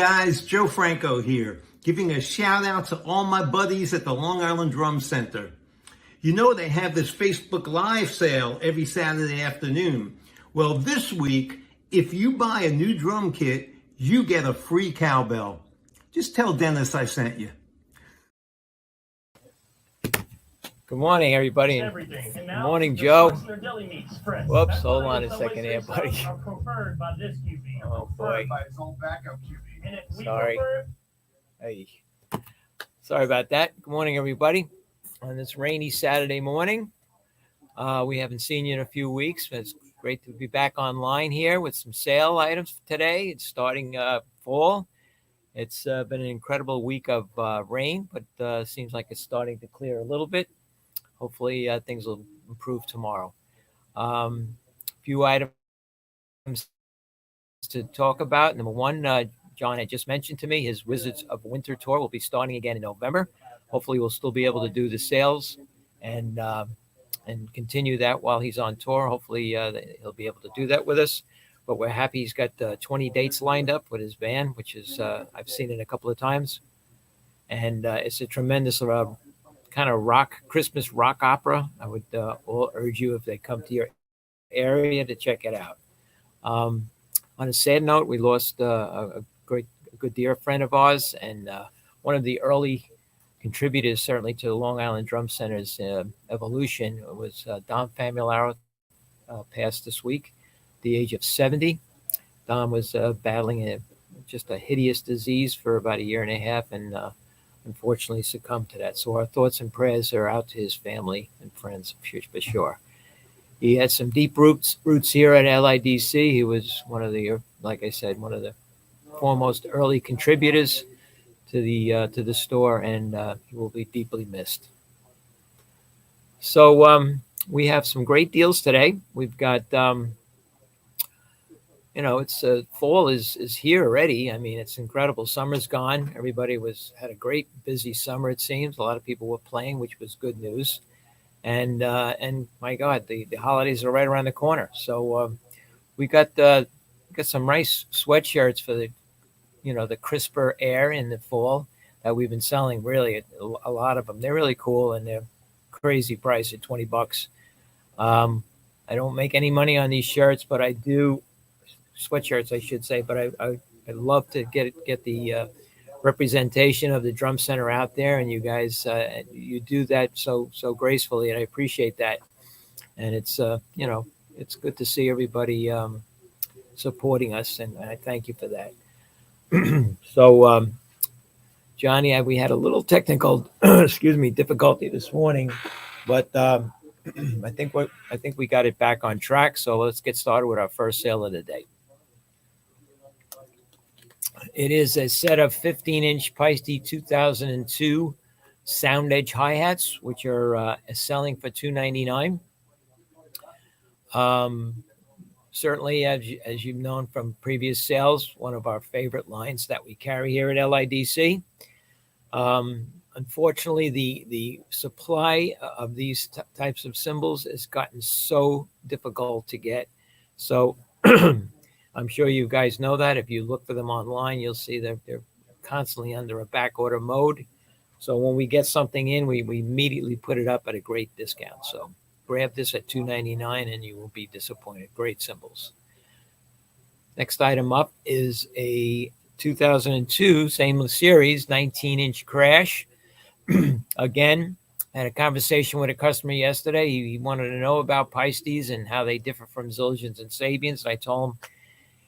guys, Joe Franco here, giving a shout out to all my buddies at the Long Island Drum Center. You know they have this Facebook Live sale every Saturday afternoon. Well, this week, if you buy a new drum kit, you get a free cowbell. Just tell Dennis I sent you. Good morning, everybody. Good morning, Joe. Whoops, hold on a second here, buddy. Oh, boy. Sorry. Hey. Sorry about that. Good morning, everybody. On this rainy Saturday morning. We haven't seen you in a few weeks. It's great to be back online here with some sale items today. It's starting fall. It's been an incredible week of rain, but seems like it's starting to clear a little bit. Hopefully things will improve tomorrow. Few items to talk about. Number one, John had just mentioned to me his Wizards of Winter tour will be starting again in November. Hopefully we'll still be able to do the sales and continue that while he's on tour. Hopefully he'll be able to do that with us. But we're happy he's got 20 dates lined up with his band, which is I've seen it a couple of times. And it's a tremendous kind of Christmas rock opera. I would all urge you, if they come to your area, to check it out. On a sad note, we lost a good dear friend of ours, and one of the early contributors, certainly, to the Long Island Drum Center's evolution was Dom Famularo, passed this week at the age of 70. Dom was battling just a hideous disease for about a year and a half, and unfortunately succumbed to that. So our thoughts and prayers are out to his family and friends, for sure. He had some deep roots here at LIDC. He was one of the, like I said, one of the foremost early contributors to the store, and he will be deeply missed. So we have some great deals today. We've got, it's fall is here already. I mean, it's incredible. Summer's gone. Everybody had a great busy summer. It seems a lot of people were playing, which was good news. And my God, the holidays are right around the corner. So we got some nice sweatshirts for the crisper air in the fall that we've been selling. Really, a lot of them. They're really cool, and they're crazy price at $20. I don't make any money on these shirts, but I do. Sweatshirts, I should say, but I love to get the representation of the Drum Center out there, and you guys you do that so gracefully, and I appreciate that. And it's it's good to see everybody supporting us, and I thank you for that. So Johnny, we had a little technical difficulty this morning, but I think we got it back on track. So let's get started with our first sale of the day. It is a set of 15-inch Paiste 2002 Sound Edge hi-hats, which are selling for $299. Certainly, as you've known from previous sales, one of our favorite lines that we carry here at LIDC. Unfortunately, the supply of these types of cymbals has gotten so difficult to get. So I'm sure you guys know that. If you look for them online, you'll see that they're constantly under a back order mode. So when we get something in, we immediately put it up at a great discount. So grab this at $299 and you will be disappointed. Great cymbals. Next item up is a 2002, same series, 19-inch Crash. Again, I had a conversation with a customer yesterday. He wanted to know about Paistes and how they differ from Zildjians and Sabians. And I told him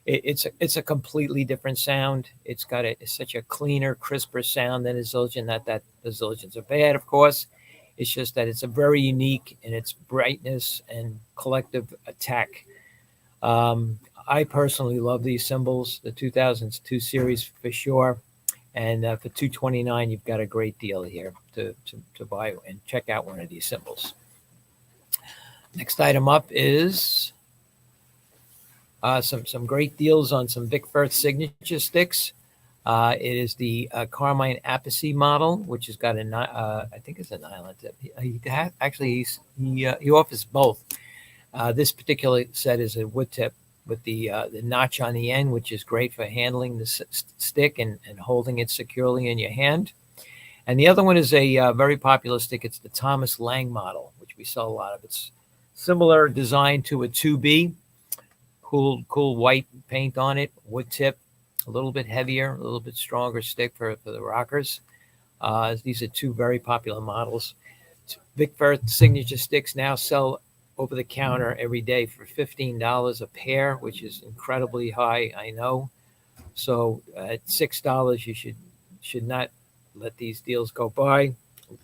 it's a completely different sound. It's got such a cleaner, crisper sound than a Zildjian. Not that the Zildjians are bad, of course. It's just that it's a very unique in its brightness and collective attack. I personally love these cymbals, the 2002 series for sure. And for $229, you've got a great deal here to buy and check out one of these cymbals. Next item up is some great deals on some Firth signature sticks. It is the Carmine Apice model, which has got I think it's a nylon tip. He offers both. This particular set is a wood tip, the notch on the end, which is great for handling the stick and holding it securely in your hand. And the other one is a very popular stick. It's the Thomas Lang model, which we sell a lot of. It's similar design to a 2B, cool white paint on it, wood tip, a little bit heavier, a little bit stronger stick for the rockers. These are two very popular models. Vic Firth signature sticks now sell over the counter every day for $15 a pair, which is incredibly high, I know. So at $6, you should not let these deals go by.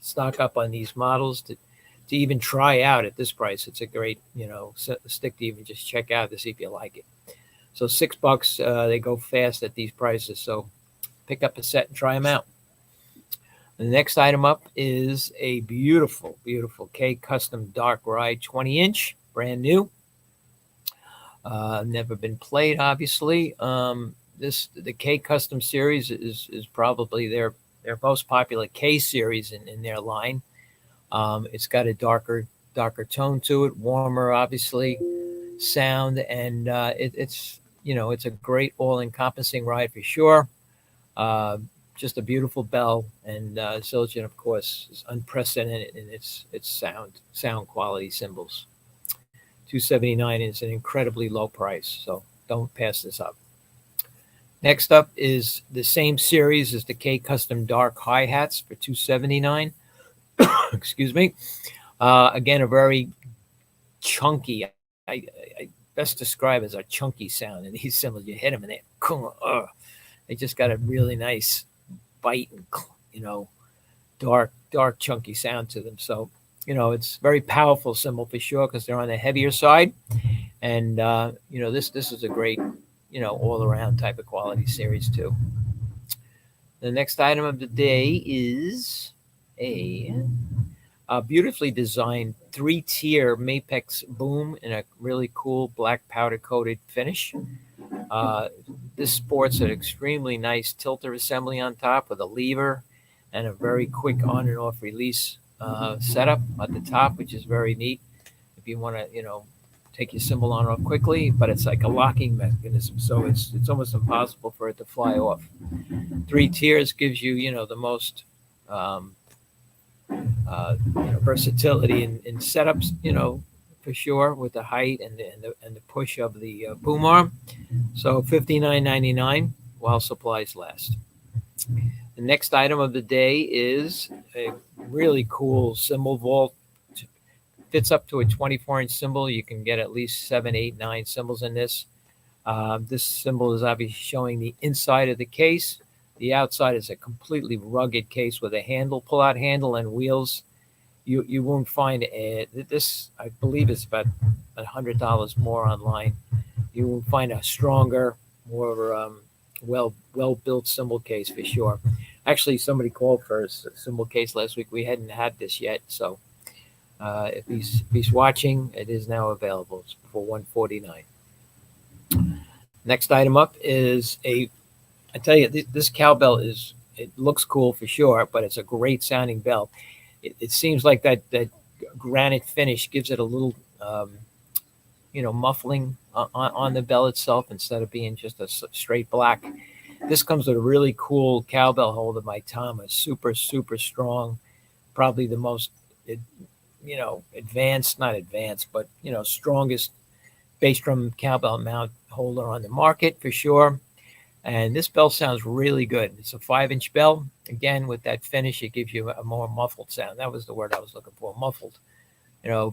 Stock up on these models to even try out at this price. It's a great, stick to even just check out to see if you like it. So $6, they go fast at these prices. So pick up a set and try them out. The next item up is a beautiful, beautiful K Custom Dark Ride 20-inch, brand new. Never been played, obviously. The K Custom series is probably their most popular K series in their line. It's got a darker tone to it, warmer, obviously, sound, and it's a great all-encompassing ride for sure. Just a beautiful bell, and Zildjian, of course, is unprecedented in its sound quality cymbals. $279 is an incredibly low price, so don't pass this up. Next up is the same series as the K Custom Dark hi-hats for $279. Excuse me. Again, a very chunky, I best describe as a chunky sound in these cymbals. You hit them and they just got a really nice bite and dark chunky sound to them. So it's very powerful cymbal for sure because they're on the heavier side, and this is a great all around type of quality series too. The next item of the day is a beautifully designed 3-tier Mapex boom in a really cool black powder coated finish. This sports an extremely nice tilter assembly on top with a lever and a very quick on and off release setup at the top, which is very neat if you want to, take your cymbal on and off quickly, but it's like a locking mechanism, so it's almost impossible for it to fly off. 3 tiers gives you, the most versatility in setups, for sure, with the height and the push of the boom arm. So $59.99 while supplies last. The next item of the day is a really cool cymbal vault. Fits up to a 24-inch cymbal. You can get at least 7, 8, 9 cymbals in this. This cymbal is obviously showing the inside of the case. The outside is a completely rugged case with a pull-out handle, and wheels. You won't find this. I believe it's about $100 more online. You will find a stronger, more well-built cymbal case for sure. Actually, somebody called for a cymbal case last week. We hadn't had this yet, so if he's watching, it is now available. It's for $149. Next item up is I tell you, this cowbell it looks cool for sure, but it's a great sounding bell. It seems like that granite finish gives it a little, muffling on the bell itself instead of being just a straight black. This comes with a really cool cowbell holder by Tama, super, super strong, probably the most, not advanced, but, strongest bass drum cowbell mount holder on the market for sure. And this bell sounds really good. It's a 5-inch bell. Again, with that finish, it gives you a more muffled sound. That was the word I was looking for, muffled,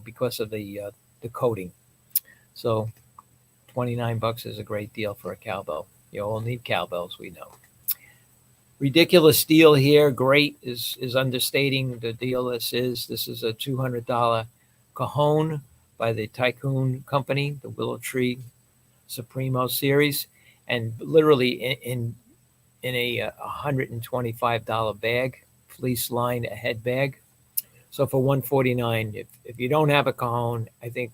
because of the coating. So $29 is a great deal for a cowbell. You all need cowbells, we know. Ridiculous deal here. Great is understating the deal this is. This is a $200 cajon by the Tycoon Company, the Willow Tree Supremo series. And literally in a $125 bag, fleece lined head bag. So for $149, if you don't have a cajon, I think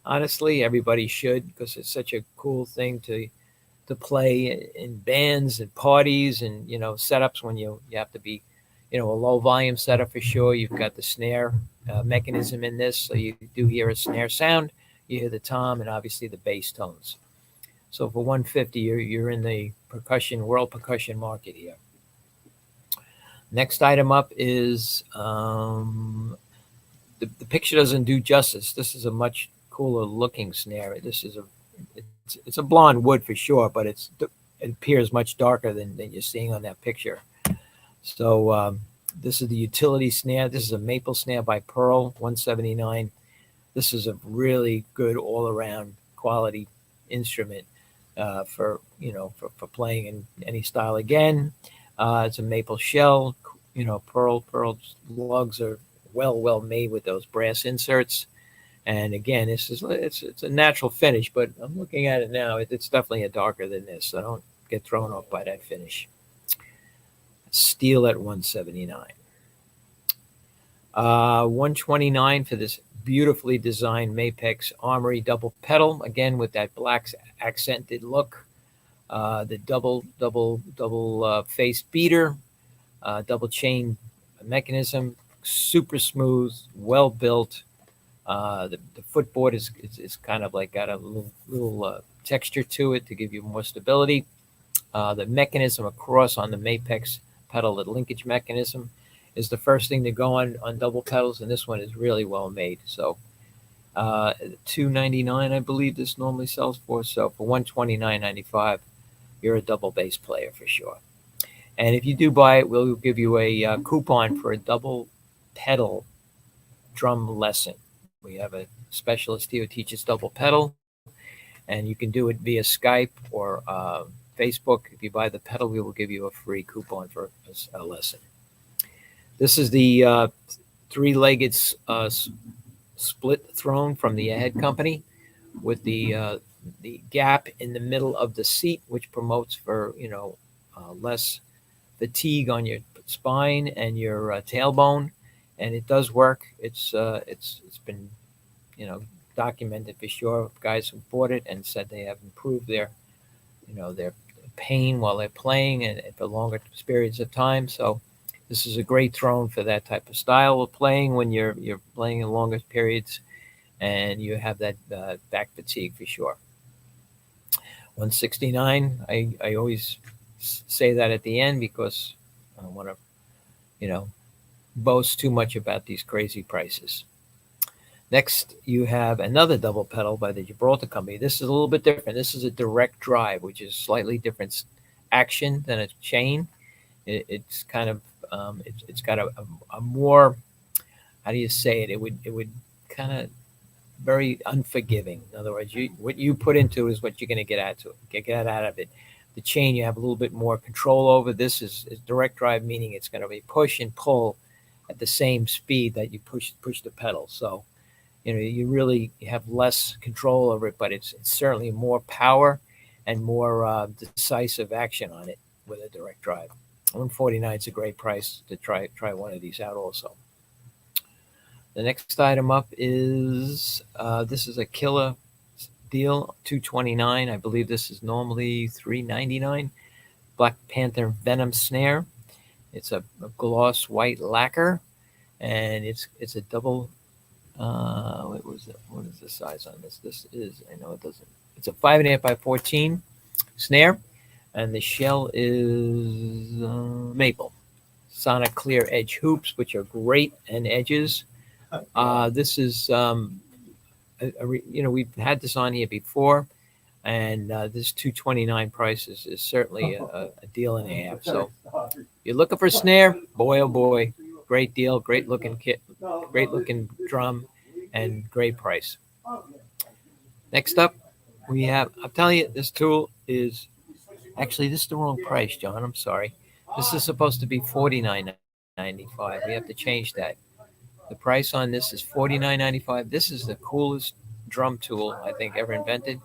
honestly everybody should, because it's such a cool thing to play in bands and parties and setups when you have to be a low volume setup for sure. You've got the snare mechanism in this, so you do hear a snare sound. You hear the tom and obviously the bass tones. So for 150, you're in the world percussion market here. Next item up is the picture doesn't do justice. This is a much cooler looking snare. This is it's a blonde wood for sure, but it appears much darker than you're seeing on that picture. So this is the utility snare. This is a maple snare by Pearl, 179. This is a really good all around quality instrument for playing in any style. Again, it's a maple shell. Pearl lugs are well made with those brass inserts. And again, it's a natural finish, but I'm looking at it now. It's definitely a darker than this, so don't get thrown off by that finish. Steel at 179. 129 for this beautifully designed Mapex Armory double pedal, again with that black accented look. The double face beater, double chain mechanism, super smooth, well built. The footboard is kind of like got a little texture to it to give you more stability. The mechanism across on the Mapex pedal, the linkage mechanism, is the first thing to go on double pedals, and this one is really well made. So $299, I believe this normally sells for. So for $129.95, you're a double bass player for sure. And if you do buy it, we'll give you a coupon for a double pedal drum lesson. We have a specialist here who teaches double pedal, and you can do it via Skype or Facebook. If you buy the pedal, we will give you a free coupon for a lesson. This is the three-legged split throne from the Ahead Company with the gap in the middle of the seat, which promotes for less fatigue on your spine and your tailbone, and it does work. It's been documented for sure. Guys who bought it and said they have improved their pain while they're playing and for longer periods of time. So this is a great throne for that type of style of playing when you're playing in longer periods and you have that back fatigue for sure. 169. I always say that at the end because I don't want to boast too much about these crazy prices. Next, you have another double pedal by the Gibraltar Company. This is a little bit different. This is a direct drive, which is slightly different action than a chain. It's kind of it's got a more, how do you say it? It would kind of very unforgiving. In other words, what you put into is what you're going to get out of it. The chain you have a little bit more control over. This is direct drive, meaning it's going to be push and pull at the same speed that you push the pedal. So you really have less control over it, but it's certainly more power and more decisive action on it with a direct drive. $149 is a great price to try one of these out also. The next item up is this is a killer deal, $229. I believe this is normally $399. Black Panther Venom snare. It's a gloss white lacquer, and it's a double. What was it? What is the size on this? This is, I know it doesn't. It's a 5.5 by 14 snare, and the shell is maple. Sonic clear edge hoops, which are great, and edges. This is we've had this on here before, and this $229 price is certainly a deal and a half. So you're looking for a snare, boy oh boy, great deal, great looking kit, great looking drum, and great price. Next up, we have, I'm telling you, this tool is actually, this is the wrong price, John. I'm sorry. This is supposed to be $49.95. We have to change that. The price on this is $49.95. This is the coolest drum tool I think ever invented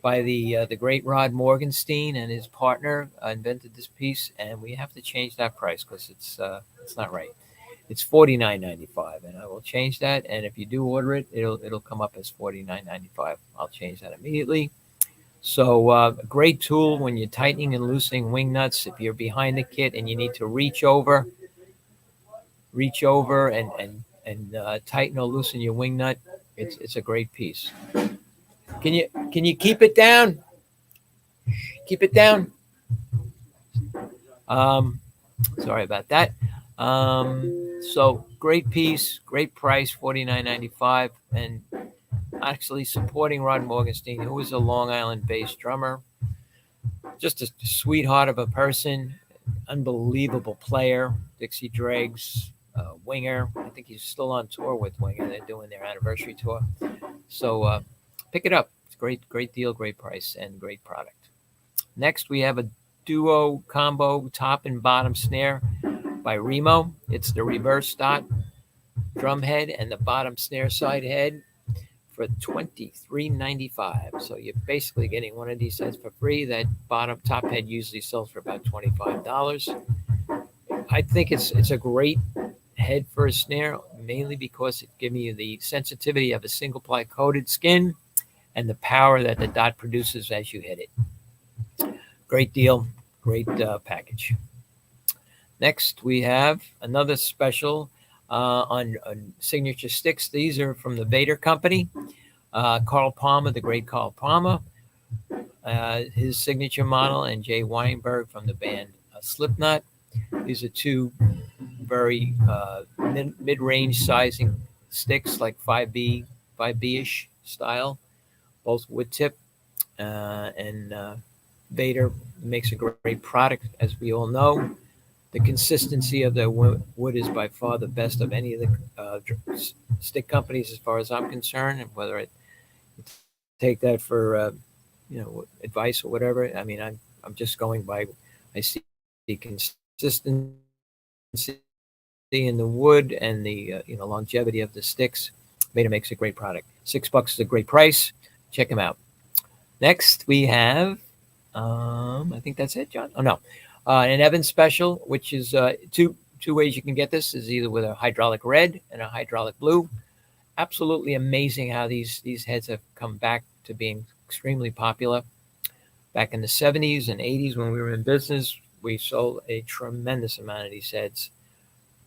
by the great Rod Morgenstein, and his partner invented this piece, and we have to change that price because it's not right. It's $49.95, and I will change that. And if you do order it, it'll come up as $49.95. I'll change that immediately. So a great tool when you're tightening and loosening wing nuts. If you're behind the kit and you need to reach over and tighten or loosen your wing nut, it's a great piece. Can you keep it down? keep it down. Sorry about that. So great piece, great price, $49.95, and actually supporting Rod Morgenstein, who is a Long Island-based drummer, just a sweetheart of a person, unbelievable player. Dixie Dregs, Winger. I think he's still on tour with Winger. They're doing their anniversary tour. So pick it up. It's great deal, great price, and great product. Next, we have a duo combo top and bottom snare by Remo. It's the reverse dot drum head and the bottom snare side head for $23.95. So you're basically getting one of these sets for free. That bottom top head usually sells for about $25. I think it's a great head for a snare, mainly because it's giving you the sensitivity of a single ply coated skin and the power that the dot produces as you hit it. Great deal, great package. Next, we have another special on signature sticks. These are from the Vater company. Carl Palmer, the great Carl Palmer, his signature model, and Jay Weinberg from the band Slipknot. These are two very mid-range sizing sticks, like 5B-ish style, both wood tip. And Vater makes a great product, as we all know. The consistency of their wood is by far the best of any of the stick companies, as far as I'm concerned. And whether I take that for advice or whatever, I mean, I'm just going by. I see the consistency in the wood and the longevity of the sticks. Vater makes a great product. $6 is a great price. Check them out. Next, we have, I think that's it, John. Oh no. An Evans special, which is two ways you can get this, is either with a hydraulic red and a hydraulic blue. Absolutely amazing how these heads have come back to being extremely popular. Back in the 70s and 80s, when we were in business, we sold a tremendous amount of these heads.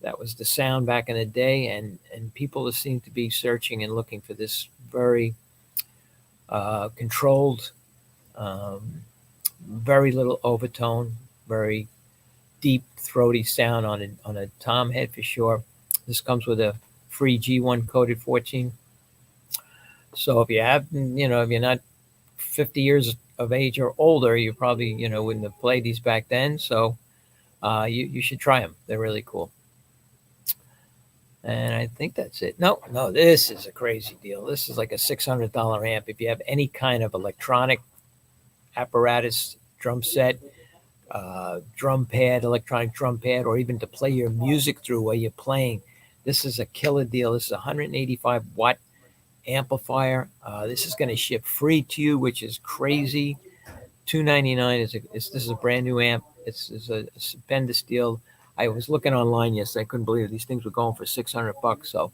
That was the sound back in the day, and people seem to be searching and looking for this very controlled, very little overtone, very deep, throaty sound on a tom head for sure. This comes with a free G1 coated 14. So if you have, if you're not 50 years of age or older, you probably, wouldn't have played these back then. So you should try them. They're really cool. And I think that's it. No, this is a crazy deal. This is like a $600 amp. If you have any kind of electronic apparatus, drum set, drum pad, electronic drum pad, or even to play your music through while you're playing, this is a killer deal. This is a 185 watt amplifier. This is going to ship free to you, which is crazy. $299 this is a brand new amp. It's a stupendous deal. I was looking online yesterday. I couldn't believe it. These things were going for $600. So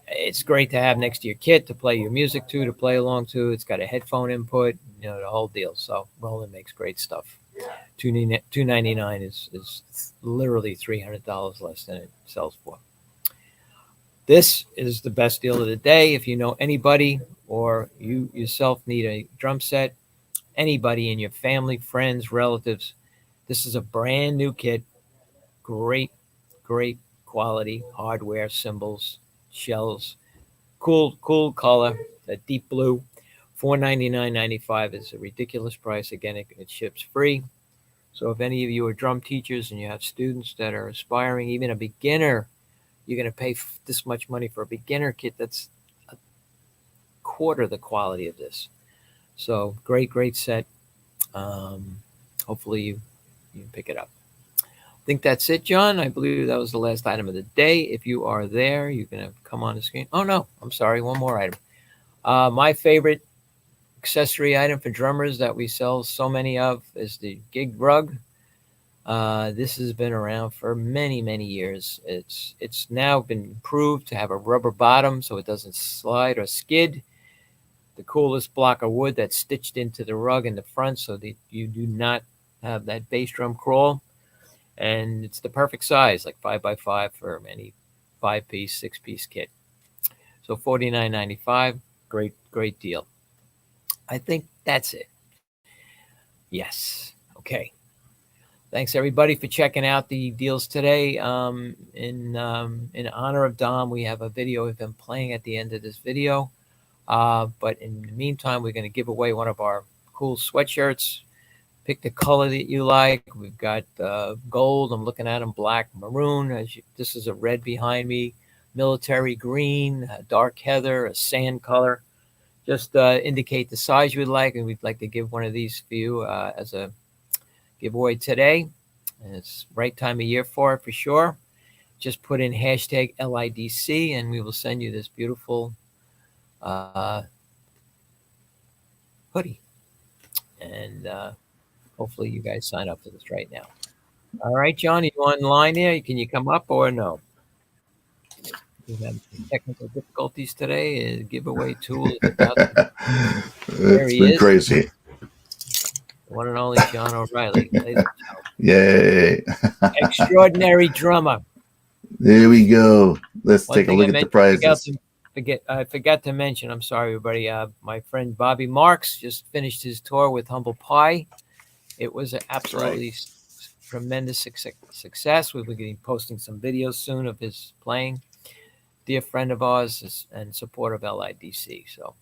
it's great to have next to your kit to play your music to play along to. It's got a headphone input, the whole deal. So Roland makes great stuff. $299 is literally $300 less than it sells for. This is the best deal of the day. If you know anybody or you yourself need a drum set, anybody in your family, friends, relatives, this is a brand new kit. Great quality hardware, cymbals, shells, cool color, a deep blue. $499.95 is a ridiculous price. Again, it ships free. So if any of you are drum teachers and you have students that are aspiring, even a beginner, you're going to pay this much money for a beginner kit that's a quarter the quality of this. So great set. Hopefully you pick it up. I think that's it, John. I believe that was the last item of the day. If you are there, you're going to come on the screen. Oh, no, I'm sorry. One more item. My favorite accessory item for drummers that we sell so many of is the gig rug. This has been around for many years. It's now been improved to have a rubber bottom so it doesn't slide or skid. The coolest block of wood that's stitched into the rug in the front so that you do not have that bass drum crawl. And it's the perfect size, like 5x5 for any 5-piece, 6-piece kit. So $49.95, great deal. I think that's it. Yes. Okay. Thanks everybody for checking out the deals today. In honor of Dom, we have a video of him playing at the end of this video. But in the meantime, we're going to give away one of our cool sweatshirts. Pick the color that you like. We've got gold. I'm looking at them. Black, maroon. This is a red behind me. Military green, dark heather, a sand color. Just indicate the size you would like, and we'd like to give one of these for you as a giveaway today. And it's right time of year for it for sure. Just put in hashtag LIDC, and we will send you this beautiful hoodie. And hopefully you guys sign up for this right now. All right, John, you online there? Can you come up or no? We have some technical difficulties today. Giveaway tool is about to... It's been crazy. The one and only John O'Reilly. Yay. Extraordinary drummer. There we go. Let's take a look at the prizes. I forgot to mention, I'm sorry, everybody. My friend Bobby Marks just finished his tour with Humble Pie. It was an absolutely tremendous success. We'll be posting some videos soon of his playing. Dear friend of ours and support of LIDC. So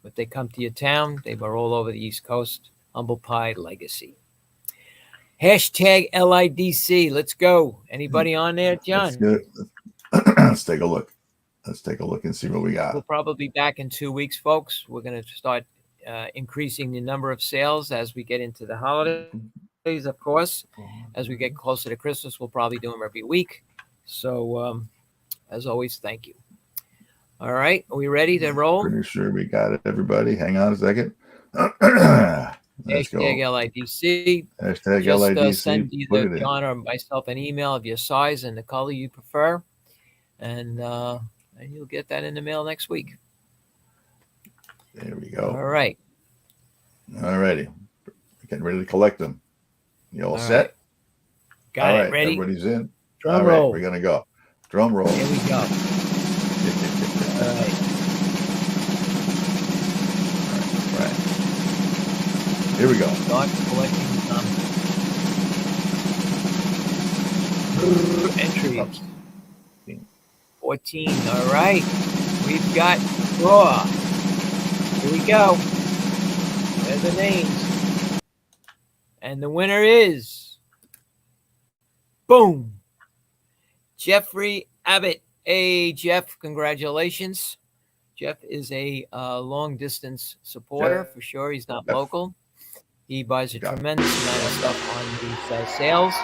if they come to your town, they were all over the East Coast. Humble Pie Legacy. Hashtag LIDC. Let's go. Anybody on there, John? Let's take a look. Let's take a look and see what we got. We'll probably be back in 2 weeks, folks. We're going to start increasing the number of sales as we get into the holidays, of course. As we get closer to Christmas, we'll probably do them every week. So, as always, thank you. All right. Are we ready to roll? Pretty sure we got it, everybody. Hang on a second. Hashtag LIDC. Hashtag Just LIDC. send either John or myself an email of your size and the color you prefer. And you'll get that in the mail next week. There we go. All right. All righty. Getting ready to collect them. You all set? Right. Got it. Ready? Everybody's in. Drum roll. We're going to go. Drum roll. Here we go. All right. Right. Here we go. Start collecting some entries. 14. All right. We've got draw. Here we go. There's the names. And the winner is boom. Jeffrey Abbott. Hey, Jeff, congratulations. Jeff is a long-distance supporter for sure. He's not local. He buys a tremendous amount of stuff on these sales.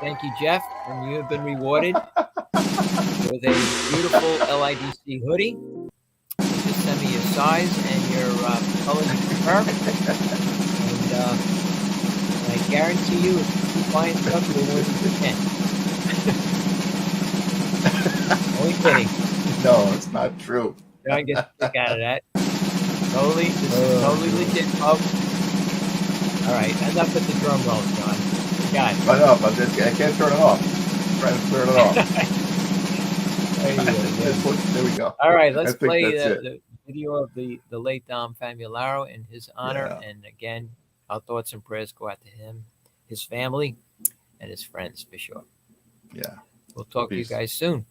Thank you, Jeff. And you have been rewarded with a beautiful LIDC hoodie. Just send me your size and your color you prefer. And I guarantee you, if you keep buying stuff, you'll win the 10. Only kidding. No, it's not true. Don't get a kick out of that. This is totally legit, folks. All right, enough with the drum roll, John. You got it. I know, I can't turn it off. I'm trying to turn it off. There we go. All right, let's play the video of the late Dom Famularo in his honor. Yeah. And again, our thoughts and prayers go out to him, his family, and his friends for sure. Yeah. We'll talk to you guys soon.